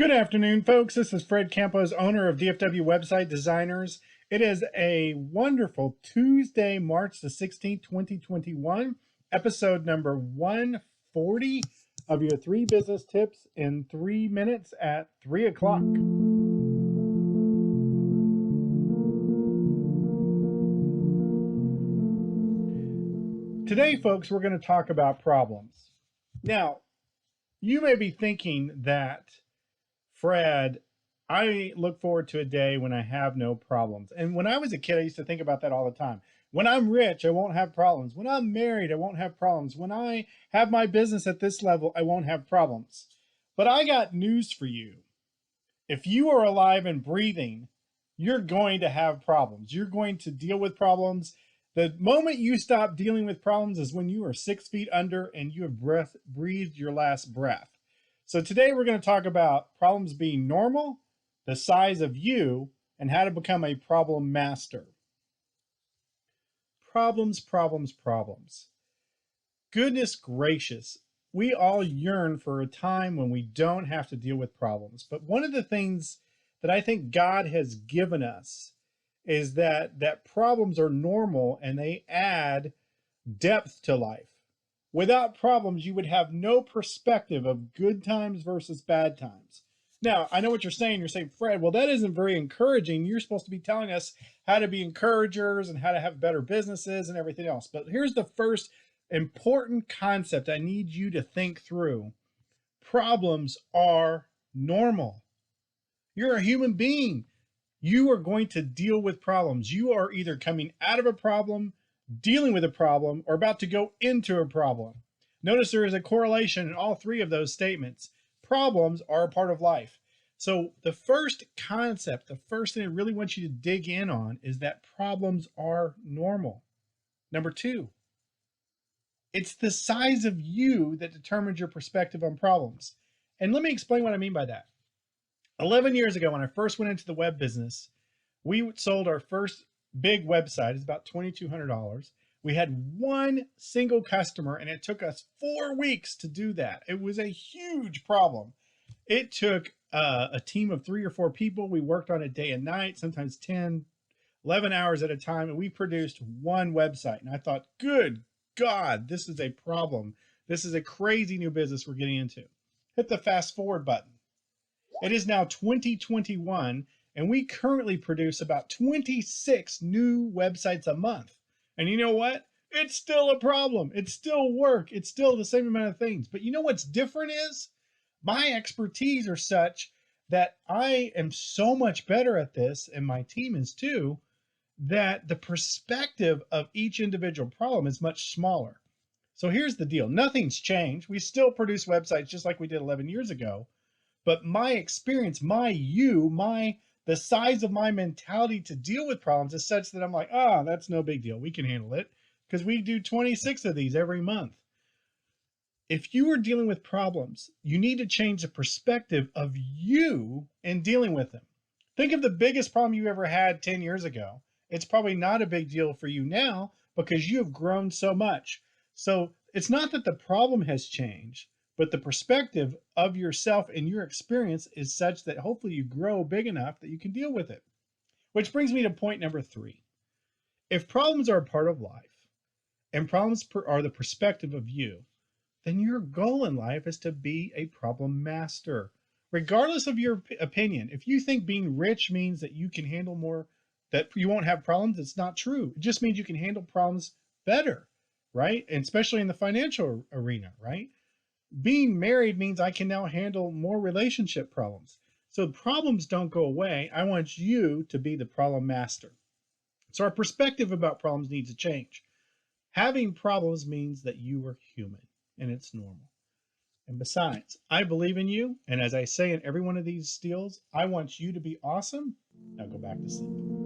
Good afternoon, folks. This is Fred Campos, owner of DFW Website Designers. It is a wonderful Tuesday, March the 16th, 2021, episode number 140 of your 3 business tips in 3 minutes at 3 o'clock. Today, folks, we're going to talk about problems. Now, you may be thinking that, Fred, I look forward to a day when I have no problems. And when I was a kid, I used to think about that all the time. When I'm rich, I won't have problems. When I'm married, I won't have problems. When I have my business at this level, I won't have problems. But I got news for you. If you are alive and breathing, you're going to have problems. You're going to deal with problems. The moment you stop dealing with problems is when you are 6 feet under and you have breathed your last breath. So today we're going to talk about problems being normal, the size of you, and how to become a problem master. Problems, problems, problems. Goodness gracious, we all yearn for a time when we don't have to deal with problems. But one of the things that I think God has given us is that problems are normal and they add depth to life. Without problems, you would have no perspective of good times versus bad times. Now, I know what you're saying. You're saying, Fred, well, that isn't very encouraging. You're supposed to be telling us how to be encouragers and how to have better businesses and everything else. But here's the first important concept I need you to think through. Problems are normal. You're a human being. You are going to deal with problems. You are either coming out of a problem, dealing with a problem, or about to go into a problem. Notice there is a correlation in all 3 of those statements. Problems are a part of life. So the first concept, the first thing I really want you to dig in on is that problems are normal. Number 2, it's the size of you that determines your perspective on problems. And let me explain what I mean by that. 11 years ago, when I first went into the web business, we sold our first big website. It's about $2,200. We had one single customer and it took us 4 weeks to do that. It was a huge problem. It took a team of 3 or 4 people. We worked on it day and night, sometimes 10, 11 hours at a time, and we produced one website. And I thought, good God, this is a problem. This is a crazy new business we're getting into. Hit the fast forward button. It is now 2021, and we currently produce about 26 new websites a month. And you know what? It's still a problem. It's still work. It's still the same amount of things. But you know what's different is my expertise are such that I am so much better at this, and my team is too, that the perspective of each individual problem is much smaller. So here's the deal. Nothing's changed. We still produce websites just like we did 11 years ago. But my experience, the size of my mentality to deal with problems is such that I'm like, that's no big deal. We can handle it because we do 26 of these every month. If you are dealing with problems, you need to change the perspective of you in dealing with them. Think of the biggest problem you ever had 10 years ago. It's probably not a big deal for you now because you have grown so much. So it's not that the problem has changed, but the perspective of yourself and your experience is such that hopefully you grow big enough that you can deal with it. Which brings me to point number 3. If problems are a part of life and problems are the perspective of you, then your goal in life is to be a problem master. Regardless of your opinion, if you think being rich means that you can handle more, that you won't have problems, it's not true. It just means you can handle problems better, right? And especially in the financial arena, right? Being married means I can now handle more relationship problems. So problems don't go away. I want you to be the problem master. So our perspective about problems needs to change. Having problems means that you are human and it's normal. And besides, I believe in you. And as I say in every one of these deals, I want you to be awesome. Now go back to sleep.